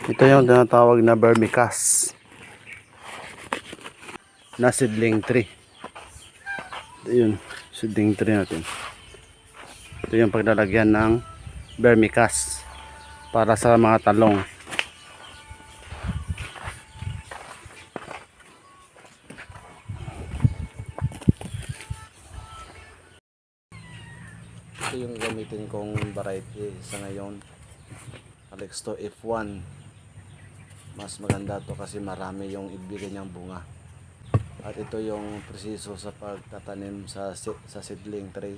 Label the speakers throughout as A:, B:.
A: Ito yung tinatawag na vermicast na seedling tree. Ito yun, seedling tree natin. Ito yung paglalagyan ng vermicast para sa mga talong. Ito yung gamitin kong variety sa ngayon, Calixto F1. Mas maganda to kasi marami yung ibigay niyang bunga. At ito yung presiso sa pagtatanim sa seedling tray.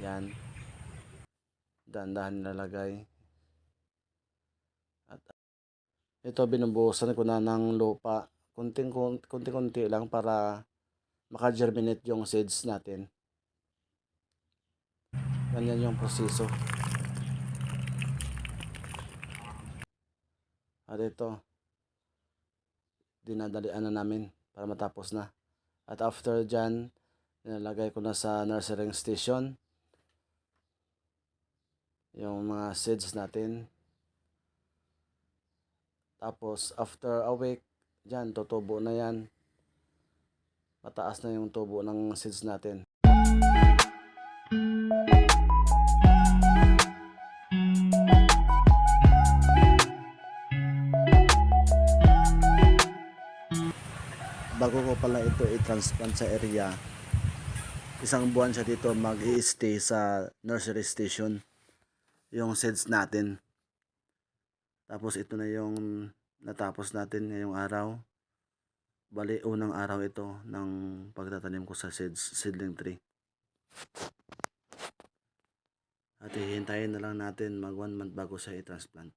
A: Yan. Dahan-dahan nilalagay. At ito binubuhusan ko na ng lupa. Kunti-kunti lang para maka-germinate yung seeds natin. Ganyan yung proseso. At ito, dinadalian na namin para matapos na. At after dyan, nilalagay ko na sa nursery station yung mga seeds natin. Tapos after a week, dyan tutubo na yan. Mataas na yung tubo ng seeds natin. Bago ko pala ito i-transplant sa area, isang buwan siya dito mag-i-stay sa nursery station yung seeds natin. Tapos ito na yung natapos natin ngayong araw. Bali unang araw ito ng pagtatanim ko sa seedling tree. At hihintayin na lang natin mag 1 month bago siya i-transplant.